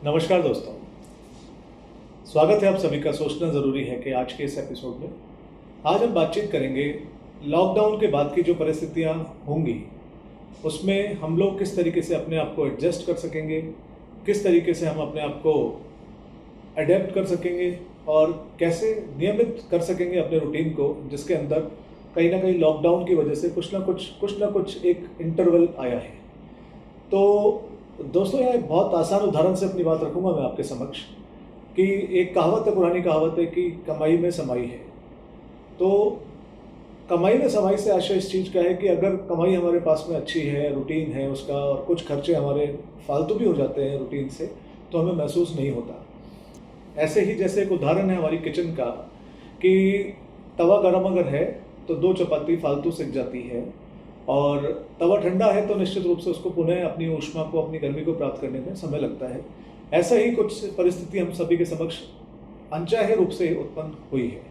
नमस्कार दोस्तों, स्वागत है आप सभी का सोचना ज़रूरी है कि आज के इस एपिसोड में आज हम बातचीत करेंगे लॉकडाउन के बाद की जो परिस्थितियां होंगी उसमें हम लोग किस तरीके से अपने आप को एडजस्ट कर सकेंगे, किस तरीके से हम अपने आप को अडेप्ट कर सकेंगे और कैसे नियमित कर सकेंगे अपने रूटीन को, जिसके अंदर कहीं ना कहीं लॉकडाउन की वजह से कुछ ना कुछ एक इंटरवल आया है। तो दोस्तों, यह बहुत आसान उदाहरण से अपनी बात रखूंगा मैं आपके समक्ष कि एक कहावत है, पुरानी कहावत है कि कमाई में समाई है। तो कमाई में समाई से आशय इस चीज़ का है कि अगर कमाई हमारे पास में अच्छी है, रूटीन है उसका, और कुछ खर्चे हमारे फालतू भी हो जाते हैं रूटीन से, तो हमें महसूस नहीं होता। ऐसे ही जैसे एक उदाहरण है हमारी किचन का कि तवा गर्म अगर है तो 2 चपाती फालतू सिक जाती है, और तवा ठंडा है तो निश्चित रूप से उसको पुनः अपनी ऊष्मा को, अपनी गर्मी को प्राप्त करने में समय लगता है। ऐसा ही कुछ परिस्थिति हम सभी के समक्ष अनचाहे रूप से उत्पन्न हुई है,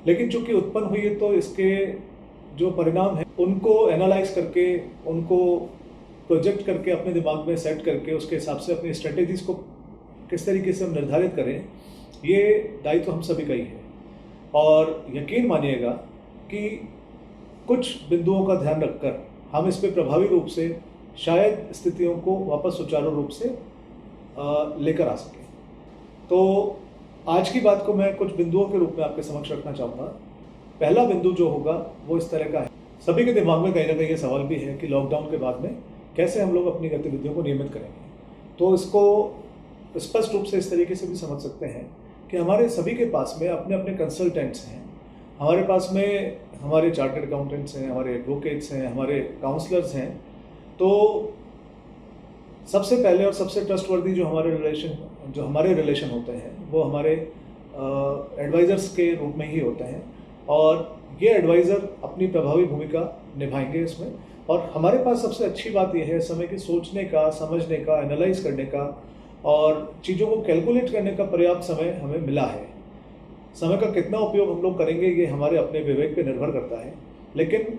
लेकिन चूंकि उत्पन्न हुई है तो इसके जो परिणाम हैं उनको एनालाइज करके, उनको प्रोजेक्ट करके, अपने दिमाग में सेट करके उसके हिसाब से अपनी स्ट्रेटेजीज को किस तरीके से हम निर्धारित करें, ये दायित्व हम सभी का ही है। और यकीन मानिएगा कि कुछ बिंदुओं का ध्यान रखकर हम इस पे प्रभावी रूप से शायद स्थितियों को वापस सुचारू रूप से लेकर आ सकें। तो आज की बात को मैं कुछ बिंदुओं के रूप में आपके समक्ष रखना चाहूँगा। पहला बिंदु जो होगा वो इस तरह का है, सभी के दिमाग में कहीं ना कहीं ये सवाल भी है कि लॉकडाउन के बाद में कैसे हम लोग अपनी गतिविधियों को नियमित करेंगे। तो इसको स्पष्ट रूप से इस तरीके से भी समझ सकते हैं कि हमारे सभी के पास में अपने अपने कंसल्टेंट्स हैं, हमारे पास में हमारे चार्टर्ड अकाउंटेंट्स हैं, हमारे एडवोकेट्स हैं, हमारे काउंसलर्स हैं। तो सबसे पहले और सबसे ट्रस्टवर्दी जो हमारे रिलेशन होते हैं वो हमारे एडवाइज़र्स के रूप में ही होते हैं, और ये एडवाइज़र अपनी प्रभावी भूमिका निभाएंगे इसमें। और हमारे पास सबसे अच्छी बात यह है समय की सोचने का, समझने का, एनालाइज करने का और चीज़ों को कैलकुलेट करने का पर्याप्त समय हमें मिला है। समय का कितना उपयोग हम लोग करेंगे ये हमारे अपने विवेक पे निर्भर करता है, लेकिन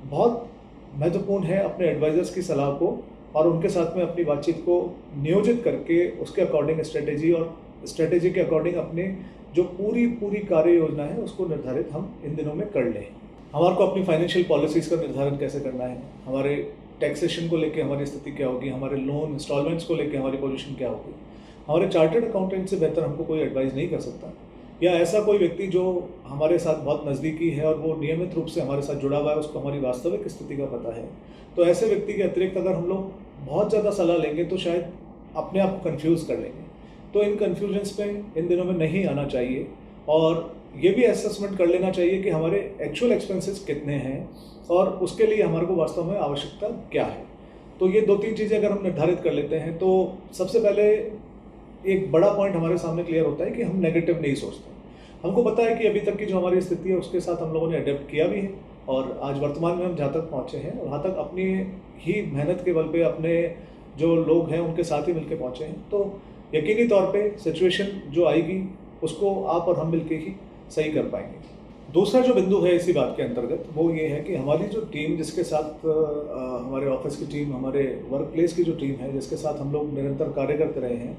बहुत महत्वपूर्ण है अपने एडवाइजर्स की सलाह को और उनके साथ में अपनी बातचीत को नियोजित करके उसके अकॉर्डिंग स्ट्रेटेजी के अकॉर्डिंग अपने जो पूरी कार्य योजना है उसको निर्धारित हम इन दिनों में कर लें। हमारे को अपनी फाइनेंशियल पॉलिसीज़ का निर्धारण कैसे करना है, हमारे टैक्सेशन को लेके हमारी स्थिति क्या होगी, हमारे लोन इंस्टॉलमेंट्स को लेके हमारी पोजीशन क्या होगी। हमारे चार्टर्ड अकाउंटेंट से बेहतर हमको कोई एडवाइस नहीं कर सकता, या ऐसा कोई व्यक्ति जो हमारे साथ बहुत नज़दीकी है और वो नियमित रूप से हमारे साथ जुड़ा हुआ है, उसको हमारी वास्तविक स्थिति का पता है। तो ऐसे व्यक्ति के अतिरिक्त अगर हम लोग बहुत ज़्यादा सलाह लेंगे तो शायद अपने आप को कन्फ्यूज़ कर लेंगे। तो इन कन्फ्यूजन्स पे इन दिनों में नहीं आना चाहिए, और ये भी असेसमेंट कर लेना चाहिए कि हमारे एक्चुअल एक्सपेंसेस कितने हैं और उसके लिए हमारे को वास्तव में आवश्यकता क्या है। तो ये 2-3 चीज़ें अगर हम निर्धारित कर लेते हैं तो सबसे पहले एक बड़ा पॉइंट हमारे सामने क्लियर होता है कि हम नेगेटिव नहीं सोचते। हमको पता है कि अभी तक की जो हमारी स्थिति है उसके साथ हम लोगों ने अडेप्ट किया भी है, और आज वर्तमान में हम जहाँ तक पहुँचे हैं वहाँ तक अपनी ही मेहनत के बल पे, अपने जो लोग हैं उनके साथ ही मिलके पहुँचे हैं। तो यकीनी तौर पे सिचुएशन जो आएगी उसको आप और हम मिलके ही सही कर पाएंगे। दूसरा जो बिंदु है इसी बात के अंतर्गत वो ये है कि हमारी जो टीम, जिसके साथ हमारे ऑफिस की टीम, हमारे वर्क प्लेस की जो टीम है जिसके साथ हम लोग निरंतर कार्य करते रहे हैं,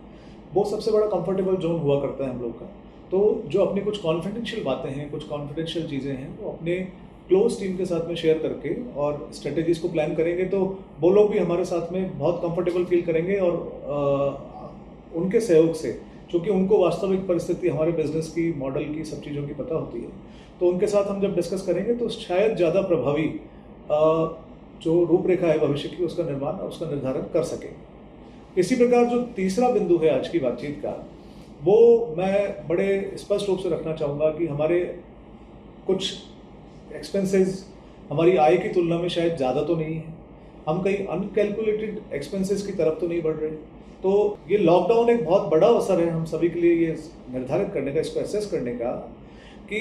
वो सबसे बड़ा कंफर्टेबल जोन हुआ करता है हम लोग का। तो जो अपनी कुछ कॉन्फिडेंशियल बातें हैं, कुछ कॉन्फिडेंशियल चीज़ें हैं, वो अपने क्लोज टीम के साथ में शेयर करके और स्ट्रेटेजीज को प्लान करेंगे तो वो लोग भी हमारे साथ में बहुत कंफर्टेबल फील करेंगे। और उनके सहयोग से, क्योंकि उनको वास्तविक परिस्थिति हमारे बिजनेस की, मॉडल की, सब चीज़ों की पता होती है, तो उनके साथ हम जब डिस्कस करेंगे तो शायद ज़्यादा प्रभावी जो रूपरेखा है भविष्य की उसका निर्माण और उसका निर्धारण कर सकेंगे। इसी प्रकार जो तीसरा बिंदु है आज की बातचीत का, वो मैं बड़े स्पष्ट रूप से रखना चाहूँगा कि हमारे कुछ एक्सपेंसेस हमारी आय की तुलना में शायद ज़्यादा तो नहीं है, हम कहीं अनकैलकुलेटेड एक्सपेंसेस की तरफ तो नहीं बढ़ रहे। तो ये लॉकडाउन एक बहुत बड़ा अवसर है हम सभी के लिए ये निर्धारित करने का, इसको एसेस करने का कि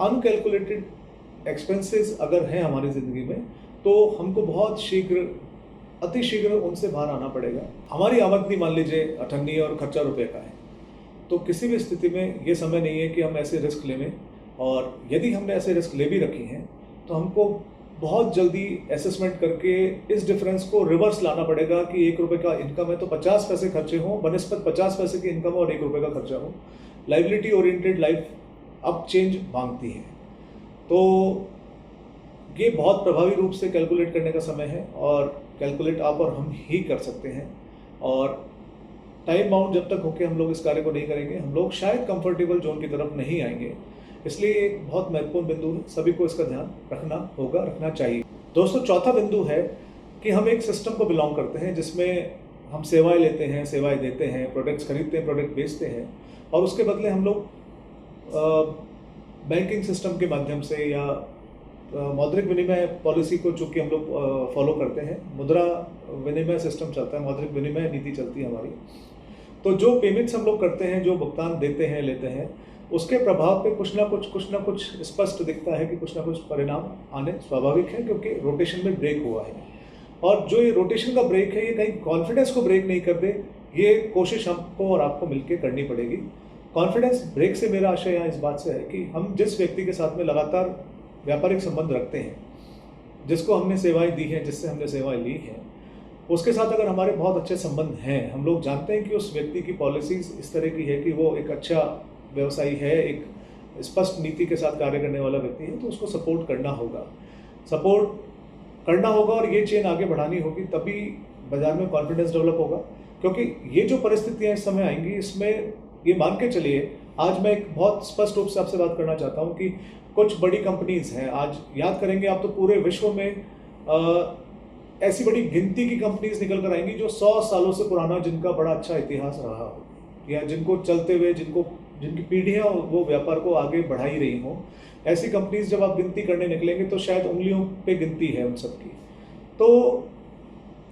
अनकैलकुलेटेड एक्सपेंसेस अगर हैं हमारी ज़िंदगी में तो हमको बहुत शीघ्र, अति शीघ्र उनसे बाहर आना पड़ेगा। हमारी आमदनी मान लीजिए 98 और खर्चा रुपए का है, तो किसी भी स्थिति में ये समय नहीं है कि हम ऐसे रिस्क लें, और यदि हमने ऐसे रिस्क ले भी रखी हैं तो हमको बहुत जल्दी असेसमेंट करके इस डिफरेंस को रिवर्स लाना पड़ेगा कि 1 रुपये का इनकम है तो 50 पैसे खर्चे हों, बनस्पत 50 पैसे की इनकम और 1 रुपये का खर्चा हो। लाइबिलिटी ओरिएंटेड लाइफ अब चेंज मांगती है। तो ये बहुत प्रभावी रूप से कैलकुलेट करने का समय है और कैलकुलेट आप और हम ही कर सकते हैं। और टाइम बाउंड जब तक होके हम लोग इस कार्य को नहीं करेंगे, हम लोग शायद कंफर्टेबल जोन की तरफ नहीं आएंगे। इसलिए एक बहुत महत्वपूर्ण बिंदु है, सभी को इसका ध्यान रखना होगा, रखना चाहिए। दोस्तों, चौथा बिंदु है कि हम एक सिस्टम को बिलोंग करते हैं जिसमें हम सेवाएं लेते हैं, सेवाएं देते हैं, प्रोडक्ट्स खरीदते हैं, प्रोडक्ट बेचते हैं और उसके बदले हम लोग बैंकिंग सिस्टम के माध्यम से या मौद्रिक विनिमय पॉलिसी को चूंकि हम लोग फॉलो करते हैं, मुद्रा विनिमय सिस्टम चलता है, मौद्रिक विनिमय नीति चलती है हमारी। तो जो पेमेंट्स हम लोग करते हैं, जो भुगतान देते हैं, लेते हैं, उसके प्रभाव पे कुछ ना कुछ स्पष्ट दिखता है कि कुछ ना कुछ परिणाम आने स्वाभाविक है, क्योंकि रोटेशन में ब्रेक हुआ है। और जो ये रोटेशन का ब्रेक है, ये कहीं कॉन्फिडेंस को ब्रेक नहीं कर दे, ये कोशिश हमको और आपको मिलकर करनी पड़ेगी। कॉन्फिडेंस ब्रेक से मेरा आशय यहाँ इस बात से है कि हम जिस व्यक्ति के साथ में लगातार व्यापारिक संबंध रखते हैं, जिसको हमने सेवाएं दी हैं, जिससे हमने सेवाएं ली हैं, उसके साथ अगर हमारे बहुत अच्छे संबंध हैं, हम लोग जानते हैं कि उस व्यक्ति की पॉलिसीज इस तरह की है कि वो एक अच्छा व्यवसायी है, एक स्पष्ट नीति के साथ कार्य करने वाला व्यक्ति है, तो उसको सपोर्ट करना होगा और ये चेन आगे बढ़ानी होगी, तभी बाजार में कॉन्फिडेंस डेवलप होगा। क्योंकि ये जो परिस्थितियां इस समय आएंगी, इसमें ये मान के चलिए, आज मैं एक बहुत स्पष्ट रूप से आपसे बात करना चाहता हूँ कि कुछ बड़ी कंपनीज हैं, आज याद करेंगे आप तो पूरे विश्व में ऐसी बड़ी गिनती की कंपनीज निकल कर आएंगी जो 100 सालों से पुराना, जिनका बड़ा अच्छा इतिहास रहा हो, या जिनको चलते हुए जिनकी पीढ़ियां वो व्यापार को आगे बढ़ा ही रही हों। ऐसी कंपनीज जब आप गिनती करने निकलेंगे तो शायद उंगलियों पे गिनती है उन सबकी। तो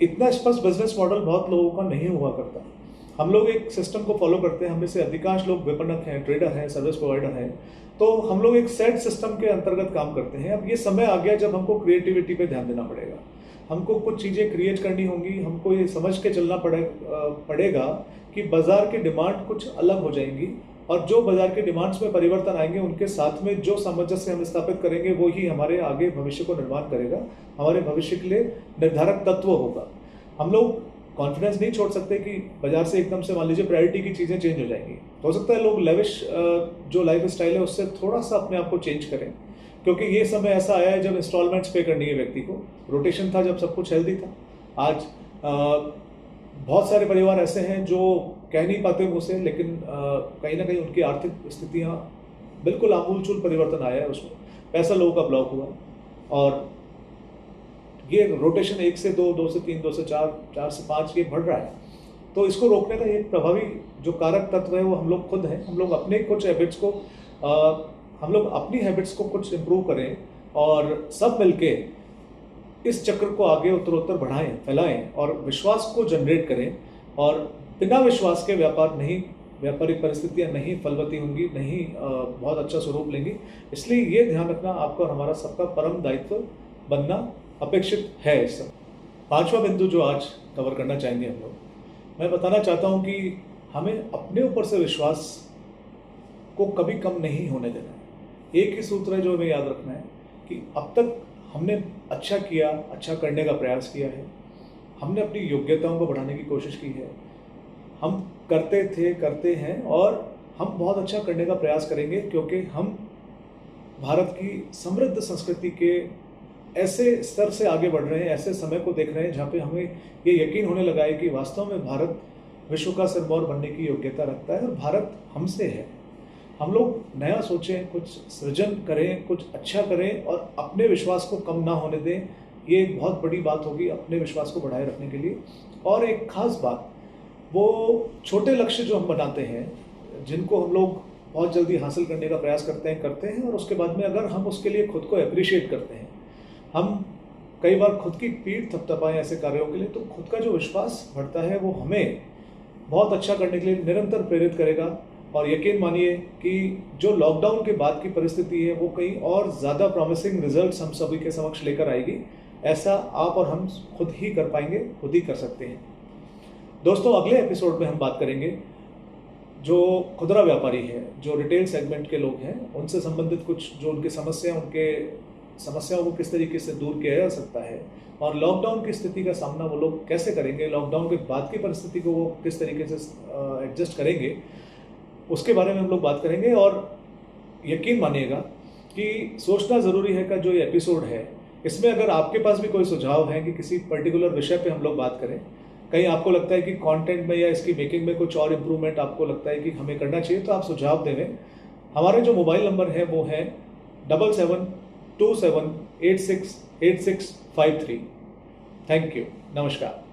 इतना स्पष्ट बिजनेस मॉडल बहुत लोगों का नहीं हुआ करता। हम लोग एक सिस्टम को फॉलो करते हैं, हम में से अधिकांश लोग विपणक हैं, ट्रेडर हैं, सर्विस प्रोवाइडर हैं, तो हम लोग एक सेट सिस्टम के अंतर्गत काम करते हैं। अब ये समय आ गया जब हमको क्रिएटिविटी पे ध्यान देना पड़ेगा, हमको कुछ चीज़ें क्रिएट करनी होंगी, हमको ये समझ के चलना पड़ेगा कि बाजार की डिमांड कुछ अलग हो जाएंगी और जो बाजार के डिमांड्स में परिवर्तन आएंगे, उनके साथ में जो सामंजस्य हम स्थापित करेंगे, वो ही हमारे आगे भविष्य को निर्माण करेगा, हमारे भविष्य के लिए निर्धारक तत्व होगा। हम लोग कॉन्फिडेंस नहीं छोड़ सकते कि बाजार से एकदम से मान लीजिए प्रायोरिटी की चीज़ें चेंज हो जाएंगी। हो सकता है लोग लेविश जो लाइफ स्टाइल है उससे थोड़ा सा अपने आप को चेंज करें, क्योंकि ये समय ऐसा आया है जब इंस्टॉलमेंट्स पे करनी है व्यक्ति को। रोटेशन था जब सब कुछ हेल्दी था। आज बहुत सारे परिवार ऐसे हैं जो कह नहीं पाते मुँह से, लेकिन कहीं ना कहीं उनकी आर्थिक स्थितियाँ बिल्कुल आमूलचूल परिवर्तन आया है उसमें। पैसा लोगों का ब्लॉक हुआ और ये रोटेशन 1 से 2, 2 से 3, 2 से 4, 4 से 5 ये बढ़ रहा है। तो इसको रोकने का एक प्रभावी जो कारक तत्व है वो हम लोग खुद हैं। हम लोग अपने कुछ हैबिट्स को हम लोग अपनी हैबिट्स को कुछ इम्प्रूव करें और सब मिलके इस चक्र को आगे उत्तरोत्तर बढ़ाएं, फैलाएं और विश्वास को जनरेट करें। और बिना विश्वास के व्यापारिक परिस्थितियां नहीं फलवती होंगी, नहीं बहुत अच्छा स्वरूप लेंगी। इसलिए ये ध्यान रखना आपका और हमारा सबका परम दायित्व बनना अपेक्षित है। इस समय 5वां बिंदु जो आज कवर करना चाहेंगे हम लोग, मैं बताना चाहता हूं कि हमें अपने ऊपर से विश्वास को कभी कम नहीं होने देना है। एक ही सूत्र है जो हमें याद रखना है कि अब तक हमने अच्छा किया, अच्छा करने का प्रयास किया है, हमने अपनी योग्यताओं को बढ़ाने की कोशिश की है, हम करते हैं और हम बहुत अच्छा करने का प्रयास करेंगे, क्योंकि हम भारत की समृद्ध संस्कृति के ऐसे स्तर से आगे बढ़ रहे हैं, ऐसे समय को देख रहे हैं जहाँ पे हमें ये यकीन होने लगा है कि वास्तव में भारत विश्व का सिरमौर बनने की योग्यता रखता है और भारत हमसे है। हम लोग नया सोचें, कुछ सृजन करें, कुछ अच्छा करें और अपने विश्वास को कम ना होने दें। ये एक बहुत बड़ी बात होगी अपने विश्वास को बढ़ाए रखने के लिए। और एक खास बात, वो छोटे लक्ष्य जो हम बनाते हैं, जिनको हम लोग बहुत जल्दी हासिल करने का प्रयास करते हैं और उसके बाद में अगर हम उसके लिए खुद को अप्रिशिएट करते हैं, हम कई बार खुद की पीठ थपथपाएं ऐसे कार्यों के लिए, तो खुद का जो विश्वास बढ़ता है वो हमें बहुत अच्छा करने के लिए निरंतर प्रेरित करेगा। और यकीन मानिए कि जो लॉकडाउन के बाद की परिस्थिति है वो कहीं और ज़्यादा प्रॉमिसिंग रिजल्ट्स हम सभी के समक्ष लेकर आएगी। ऐसा आप और हम खुद ही कर पाएंगे, खुद ही कर सकते हैं। दोस्तों, अगले एपिसोड में हम बात करेंगे जो खुदरा व्यापारी है, जो रिटेल सेगमेंट के लोग हैं, उनसे संबंधित कुछ जो उनकी समस्या, उनके समस्याओं को किस तरीके से दूर किया जा सकता है और लॉकडाउन की स्थिति का सामना वो लोग कैसे करेंगे, लॉकडाउन के बाद की परिस्थिति को वो किस तरीके से एडजस्ट करेंगे, उसके बारे में हम लोग बात करेंगे। और यकीन मानिएगा कि सोचना ज़रूरी है का जो ये एपिसोड है, इसमें अगर आपके पास भी कोई सुझाव है कि किसी पर्टिकुलर विषय पे हम लोग बात करें, कहीं आपको लगता है कि कंटेंट में या इसकी मेकिंग में कुछ और इम्प्रूवमेंट आपको लगता है कि हमें करना चाहिए, तो आप सुझाव देवें। हमारे जो मोबाइल नंबर है वो है 7727868653। थैंक यू, नमस्कार।